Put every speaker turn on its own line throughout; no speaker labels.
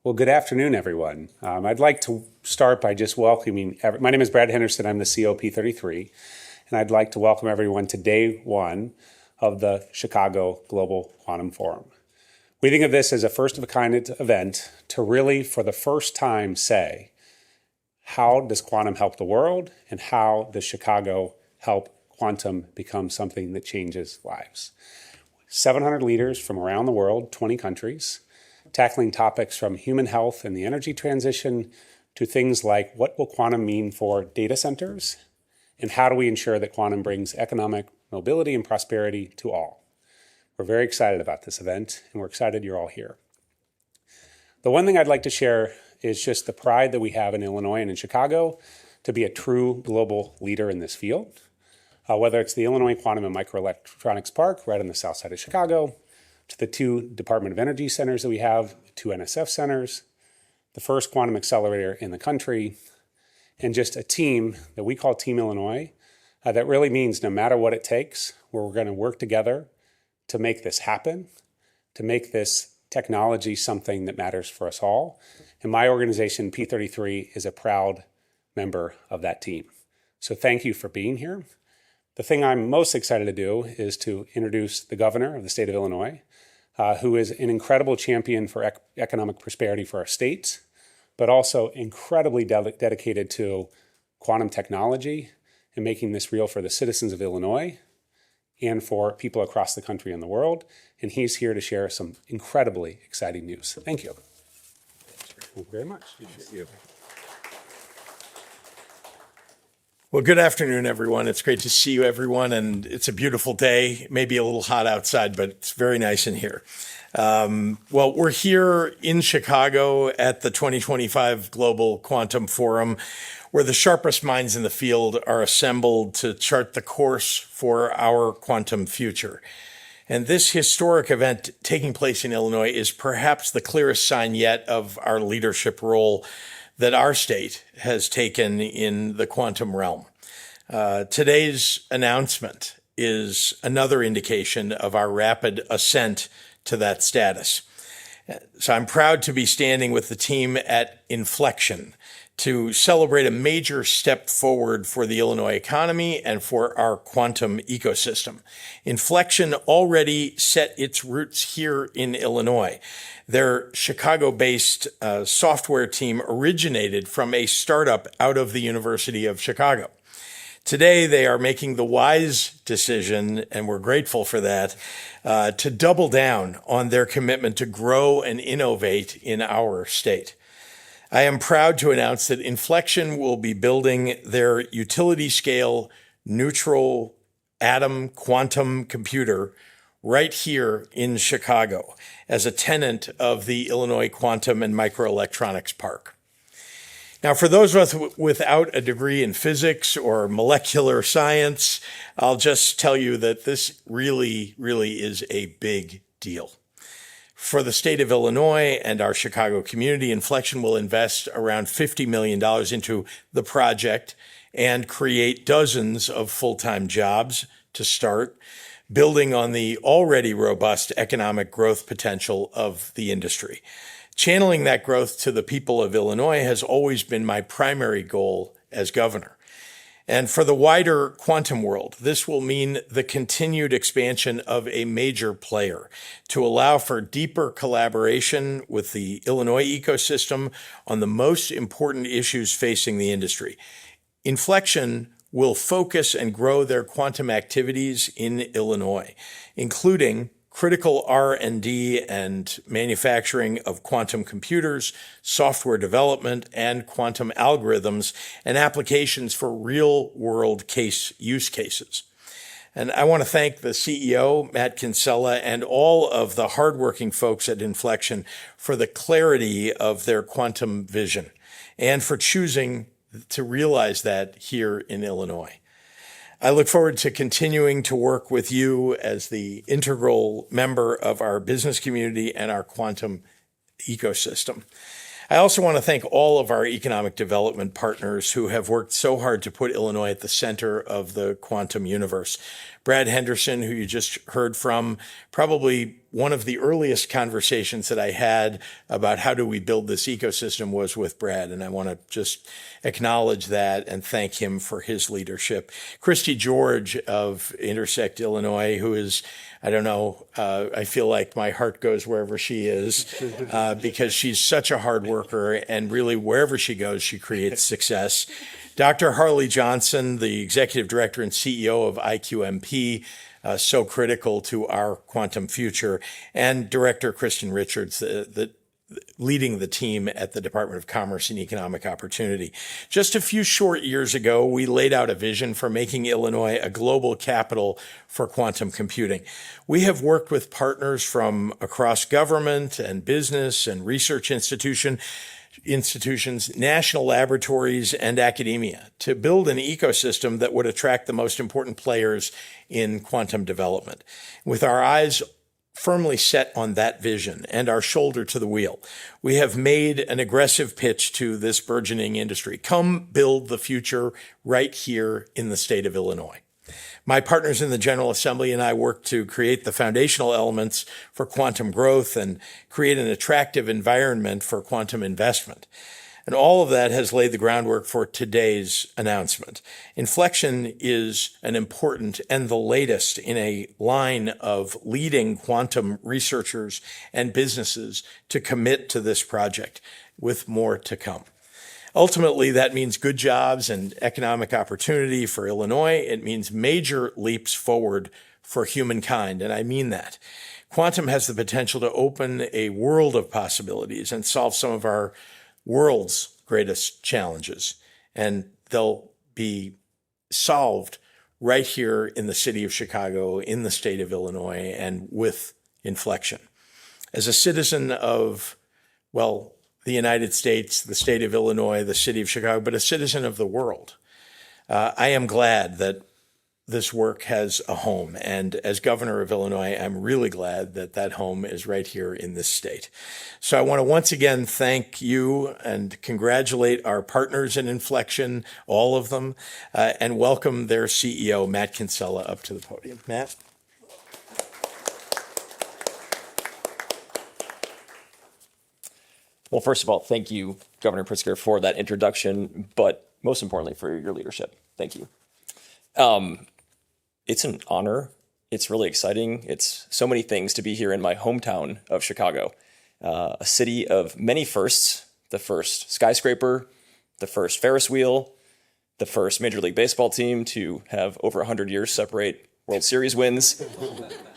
Well, good afternoon, everyone. I'd like to start by just welcoming, my name is Brad Henderson, I'm the CEO of P33, and I'd like to welcome everyone to day one of the Chicago Global Quantum Forum. We think of this as a first-of-a-kind event to really, for the first time, say, how does quantum help the world, and how does Chicago help quantum become something that changes lives? 700 leaders from around the world, 20 countries, tackling topics from human health and the energy transition to things like what will quantum mean for data centers, and how do we ensure that quantum brings economic mobility and prosperity to all. We're very excited about this event, and we're excited you're all here. The one thing I'd like to share is just the pride that we have in Illinois and in Chicago to be a true global leader in this field. Whether it's the Illinois Quantum and Microelectronics Park right on the south side of Chicago, to the 2 Department of Energy centers that we have, 2 NSF centers, the first quantum accelerator in the country, and just a team that we call Team Illinois that really means no matter what it takes, we're going to work together to make this happen, to make this technology something that matters for us all. And my organization, P33, is a proud member of that team. So thank you for being here. The thing I'm most excited to do is to introduce the governor of the state of Illinois, who is an incredible champion for economic prosperity for our state, but also incredibly dedicated to quantum technology and making this real for the citizens of Illinois and for people across the country and the world. And he's here to share some incredibly exciting news. Thank you. Thank you very much.
Appreciate you. Well, good afternoon, everyone. It's great to see you, everyone. And it's a beautiful day, maybe a little hot outside, but it's very nice in here. Well, we're here in Chicago at the 2025 Global Quantum Forum, where the sharpest minds in the field are assembled to chart the course for our quantum future. And this historic event taking place in Illinois is perhaps the clearest sign yet of our leadership role that our state has taken in the quantum realm. Today's announcement is another indication of our rapid ascent to that status. So I'm proud to be standing with the team at Infleqtion to celebrate a major step forward for the Illinois economy and for our quantum ecosystem. Infleqtion already set its roots here in Illinois. Their Chicago-based software team originated from a startup out of the University of Chicago. Today, they are making the wise decision, and we're grateful for that, to double down on their commitment to grow and innovate in our state. I am proud to announce that Infleqtion will be building their utility-scale neutral atom quantum computer right here in Chicago as a tenant of the Illinois Quantum and Microelectronics Park. Now, for those of us without a degree in physics or molecular science, I'll just tell you that this really is a big deal. For the state of Illinois and our Chicago community, Infleqtion will invest around $50 million into the project and create dozens of full-time jobs to start, building on the already robust economic growth potential of the industry. Channeling that growth to the people of Illinois has always been my primary goal as governor. And for the wider quantum world, this will mean the continued expansion of a major player to allow for deeper collaboration with the Illinois ecosystem on the most important issues facing the industry. Infleqtion will focus and grow their quantum activities in Illinois, including critical R&D and manufacturing of quantum computers, software development, and quantum algorithms and applications for real-world use cases. And I want to thank the CEO, Matt Kinsella, and all of the hardworking folks at Infleqtion for the clarity of their quantum vision and for choosing to realize that here in Illinois. I look forward to continuing to work with you as the integral member of our business community and our quantum ecosystem. I also want to thank all of our economic development partners who have worked so hard to put Illinois at the center of the quantum universe. Brad Henderson, who you just heard from, probably one of the earliest conversations that I had about how do we build this ecosystem was with Brad, and I want to just acknowledge that and thank him for his leadership. Christy George of Intersect Illinois, who is, I don't know, I feel like my heart goes wherever she is because she's such a hard worker, and really wherever she goes, she creates success. Dr. Harley Johnson, the executive director and CEO of IQMP, so critical to our quantum future, and Director Kristen Richards, leading the team at the Department of Commerce and Economic Opportunity. Just a few short years ago, we laid out a vision for making Illinois a global capital for quantum computing. We have worked with partners from across government and business and research institutions, national laboratories, and academia to build an ecosystem that would attract the most important players in quantum development. With our eyes firmly set on that vision and our shoulder to the wheel, we have made an aggressive pitch to this burgeoning industry. Come build the future right here in the state of Illinois. My partners in the General Assembly and I worked to create the foundational elements for quantum growth and create an attractive environment for quantum investment. And all of that has laid the groundwork for today's announcement. Infleqtion is an important and the latest in a line of leading quantum researchers and businesses to commit to this project, with more to come. Ultimately, that means good jobs and economic opportunity for Illinois. It means major leaps forward for humankind, and I mean that. Quantum has the potential to open a world of possibilities and solve some of our world's greatest challenges, and they'll be solved right here in the city of Chicago, in the state of Illinois, and with Infleqtion. As a citizen of, well, the United States, the state of Illinois, the city of Chicago, but a citizen of the world, I am glad that this work has a home. And as governor of Illinois, I'm really glad that that home is right here in this state. So I want to once again thank you and congratulate our partners in Infleqtion, all of them, and welcome their CEO, Matt Kinsella, up to the podium. Matt?
Well, first of all, thank you, Governor Pritzker, for that introduction, but most importantly, for your leadership. Thank you. It's an honor. It's really exciting. It's so many things to be here in my hometown of Chicago, a city of many firsts, the first skyscraper, the first Ferris wheel, the first Major League Baseball team to have over 100 years separate World Series wins.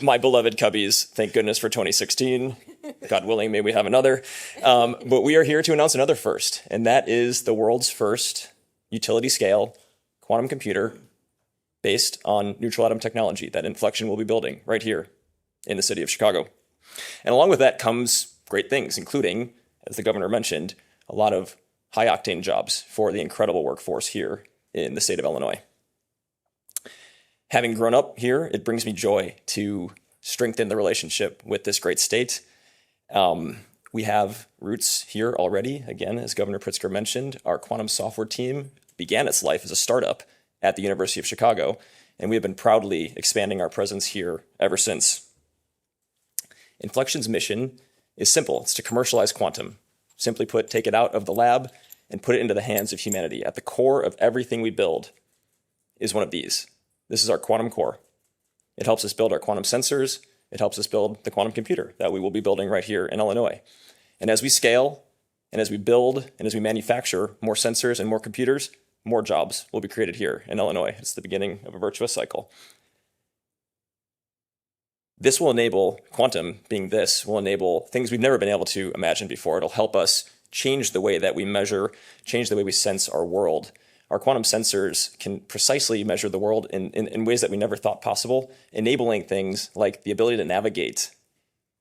My beloved Cubbies, thank goodness for 2016. God willing, may we have another. But we are here to announce another first, and that is the world's first utility scale quantum computer based on neutral atom technology that Infleqtion will be building right here in the city of Chicago. And along with that comes great things, including, as the governor mentioned, a lot of high octane jobs for the incredible workforce here in the state of Illinois. Having grown up here, it brings me joy to strengthen the relationship with this great state. We have roots here already. Again, as Governor Pritzker mentioned, our quantum software team began its life as a startup at the University of Chicago, and we have been proudly expanding our presence here ever since. Infleqtion's mission is simple. It's to commercialize quantum. Simply put, take it out of the lab and put it into the hands of humanity. At the core of everything we build is one of these. This is our quantum core. It helps us build our quantum sensors. It helps us build the quantum computer that we will be building right here in Illinois. And as we scale, and as we build, and as we manufacture more sensors and more computers, more jobs will be created here in Illinois. It's the beginning of a virtuous cycle. This will enable, quantum being this, will enable things we've never been able to imagine before. It'll help us change the way that we measure, change the way we sense our world. Our quantum sensors can precisely measure the world in ways that we never thought possible, enabling things like the ability to navigate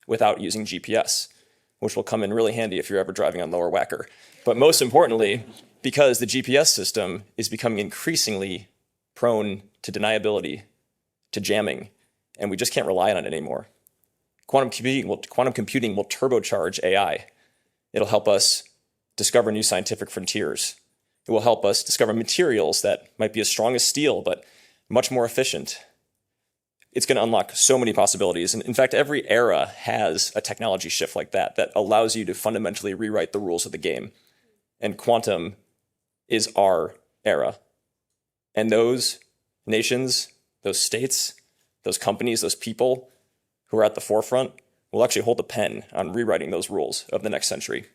without using GPS, which will come in really handy if you're ever driving on Lower Wacker. But most importantly, because the GPS system is becoming increasingly prone to deniability, to jamming, and we just can't rely on it anymore. Quantum computing will turbocharge AI. It'll help us discover new scientific frontiers. It will help us discover materials that might be as strong as steel, but much more efficient. it's going to unlock so many possibilities. And in fact, every era has a technology shift like that allows you to fundamentally rewrite the rules of the game. And quantum is our era. And those nations, those states, those companies, those people who are at the forefront will actually hold the pen on rewriting those rules of the next century.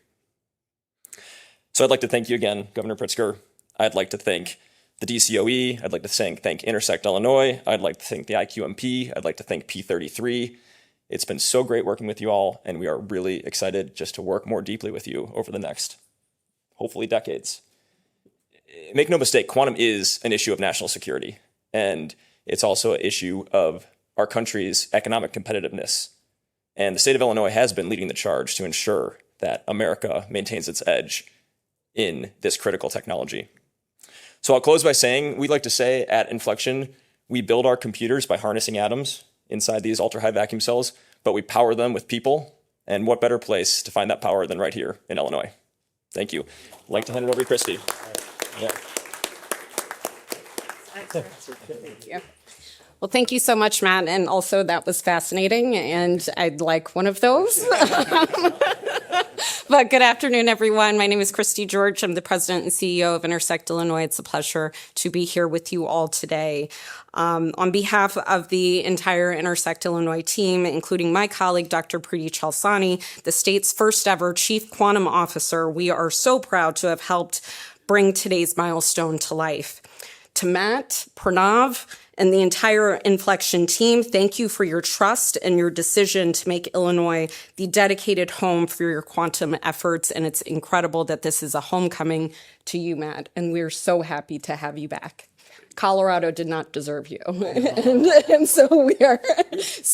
So I'd like to thank you again, Governor Pritzker. I'd like to thank the DCOE. I'd like to thank Intersect Illinois. I'd like to thank the IQMP. I'd like to thank P33. It's been so great working with you all, and we are really excited just to work more deeply with you over the next, hopefully, decades. Make no mistake, quantum is an issue of national security, and it's also an issue of our country's economic competitiveness. And the state of Illinois has been leading the charge to ensure that America maintains its edge in this critical technology. So I'll close by saying, we like to say at Infleqtion, we build our computers by harnessing atoms inside these ultra-high vacuum cells, but we power them with people. And what better place to find that power than right here in Illinois? Thank you. I'd like to hand it over to Christy. Yeah.
Thank you. Well, thank you so much, Matt. And also, that was fascinating, and I'd like one of those. But good afternoon, everyone. My name is Christy George. I'm the president and CEO of Intersect Illinois. It's a pleasure to be here with you all today. On behalf of the entire Intersect Illinois team, including my colleague, Dr. Preeti Chalsani, the state's first ever chief quantum officer, we are so proud to have helped bring today's milestone to life. To Matt, Pranav, and the entire Infleqtion team, thank you for your trust and your decision to make Illinois the dedicated home for your quantum efforts. And it's incredible that this is a homecoming to you, Matt. And we're so happy to have you back. Colorado did not deserve you. and so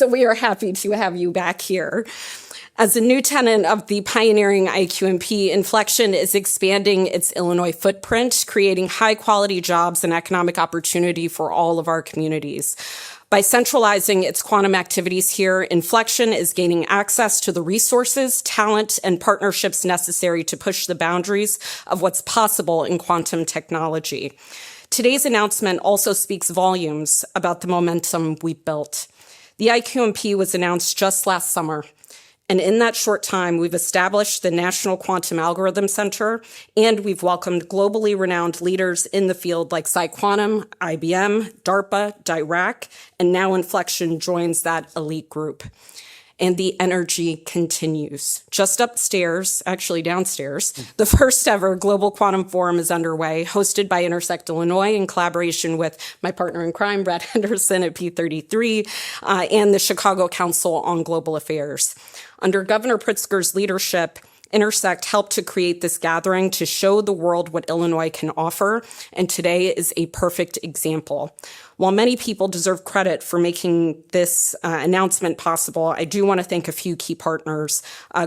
we are happy to have you back here. As a new tenant of the pioneering IQMP, Infleqtion is expanding its Illinois footprint, creating high-quality jobs and economic opportunity for all of our communities. By centralizing its quantum activities here, Infleqtion is gaining access to the resources, talent, and partnerships necessary to push the boundaries of what's possible in quantum technology. Today's announcement also speaks volumes about the momentum we've built. The IQMP was announced just last summer. And in that short time, we've established the National Quantum Algorithm Center, and we've welcomed globally renowned leaders in the field like PsiQuantum, IBM, DARPA, Dirac, and now Infleqtion joins that elite group. And the energy continues. Just upstairs, actually downstairs, the first ever Global Quantum Forum is underway, hosted by Intersect Illinois in collaboration with my partner in crime, Brad Henderson at P33, and the Chicago Council on Global Affairs. Under Governor Pritzker's leadership, Intersect helped to create this gathering to show the world what Illinois can offer, and today is a perfect example. While many people deserve credit for making this announcement possible, I do want to thank a few key partners.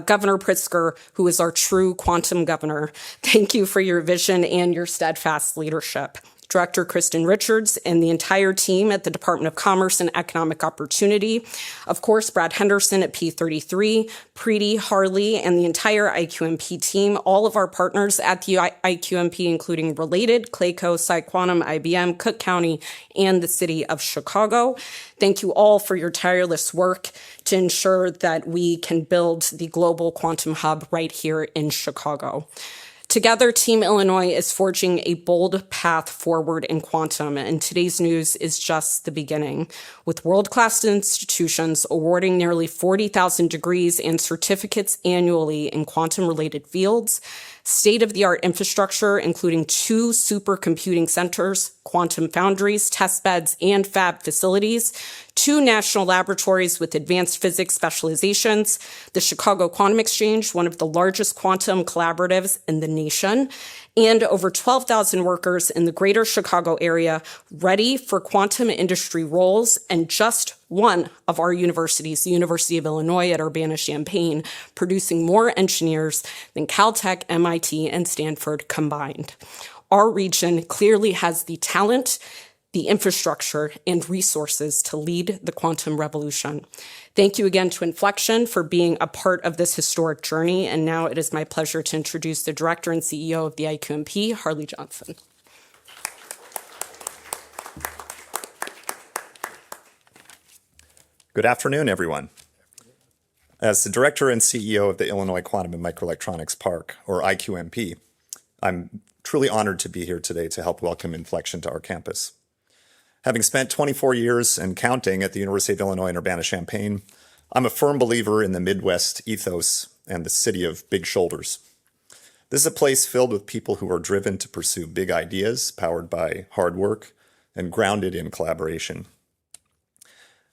Governor Pritzker, who is our true quantum governor, thank you for your vision and your steadfast leadership. Director Kristen Richards and the entire team at the Department of Commerce and Economic Opportunity. Of course, Brad Henderson at P33, Preeti, Harley, and the entire IQMP team, all of our partners at the IQMP, including Related, Clayco, PsiQuantum, IBM, Cook County, and the city of Chicago. Thank you all for your tireless work to ensure that we can build the global quantum hub right here in Chicago. Together, Team Illinois is forging a bold path forward in quantum, and today's news is just the beginning. With world-class institutions awarding nearly 40,000 degrees and certificates annually in quantum-related fields, state-of-the-art infrastructure, including 2 supercomputing centers, quantum foundries, test beds, and fab facilities, 2 national laboratories with advanced physics specializations, the Chicago Quantum Exchange, one of the largest quantum collaboratives in the nation, and over 12,000 workers in the greater Chicago area ready for quantum industry roles, and just one of our universities, the University of Illinois at Urbana-Champaign, producing more engineers than Caltech, MIT, and Stanford combined. Our region clearly has the talent, the infrastructure, and resources to lead the quantum revolution. Thank you again to Infleqtion for being a part of this historic journey. And now it is my pleasure to introduce the director and CEO of the IQMP, Harley Johnson.
Good afternoon, everyone. As the Director and CEO of the Illinois Quantum and Microelectronics Park, or IQMP, I'm truly honored to be here today to help welcome Infleqtion to our campus. Having spent 24 years and counting at the University of Illinois in Urbana-Champaign, I'm a firm believer in the Midwest ethos and the city of big shoulders. This is a place filled with people who are driven to pursue big ideas, powered by hard work, and grounded in collaboration.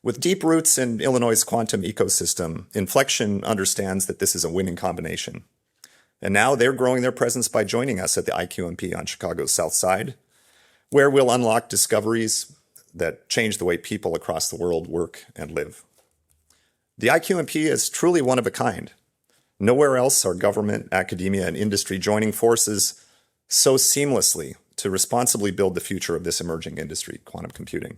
With deep roots in Illinois' quantum ecosystem, Infleqtion understands that this is a winning combination. And now they're growing their presence by joining us at the IQMP on Chicago's South Side, where we'll unlock discoveries that change the way people across the world work and live. The IQMP is truly one of a kind. Nowhere else are government, academia, and industry joining forces so seamlessly to responsibly build the future of this emerging industry, quantum computing.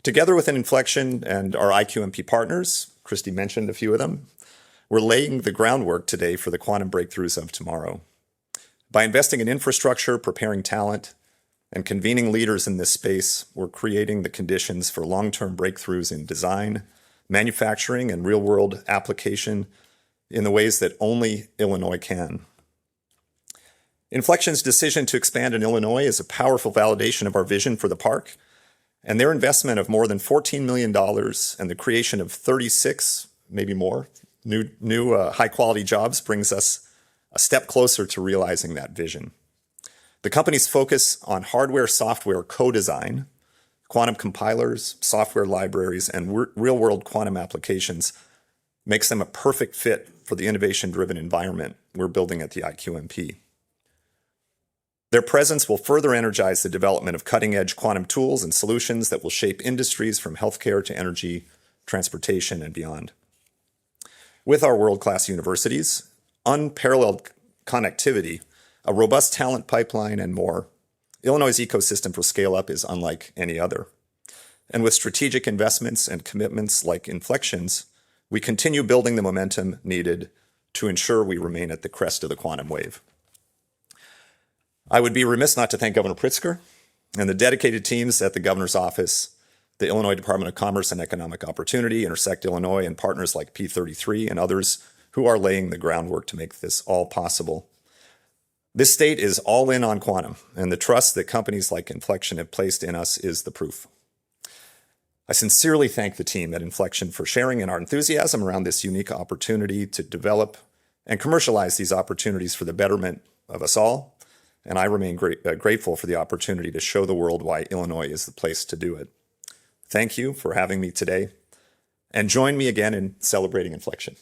Together with Infleqtion and our IQMP partners, Christy mentioned a few of them, we're laying the groundwork today for the quantum breakthroughs of tomorrow. By investing in infrastructure, preparing talent, and convening leaders in this space, we're creating the conditions for long-term breakthroughs in design, manufacturing, and real-world application in the ways that only Illinois can. Infleqtion's decision to expand in Illinois is a powerful validation of our vision for the park, and their investment of more than $14 million and the creation of 36, maybe more, new high-quality jobs brings us a step closer to realizing that vision. The company's focus on hardware-software co-design, quantum compilers, software libraries, and real-world quantum applications makes them a perfect fit for the innovation-driven environment we're building at the IQMP. Their presence will further energize the development of cutting-edge quantum tools and solutions that will shape industries from healthcare to energy, transportation, and beyond. With our world-class universities, unparalleled connectivity, a robust talent pipeline, and more, Illinois' ecosystem for scale-up is unlike any other. And with strategic investments and commitments like Infleqtion's, we continue building the momentum needed to ensure we remain at the crest of the quantum wave. I would be remiss not to thank Governor Pritzker and the dedicated teams at the Governor's Office, the Illinois Department of Commerce and Economic Opportunity, Intersect Illinois, and partners like P33 and others who are laying the groundwork to make this all possible. This state is all in on quantum, and the trust that companies like Infleqtion have placed in us is the proof. I sincerely thank the team at Infleqtion for sharing in our enthusiasm around this unique opportunity to develop and commercialize these opportunities for the betterment of us all. And I remain grateful for the opportunity to show the world why Illinois is the place to do it. Thank you for having me today, and join me again in celebrating Infleqtion.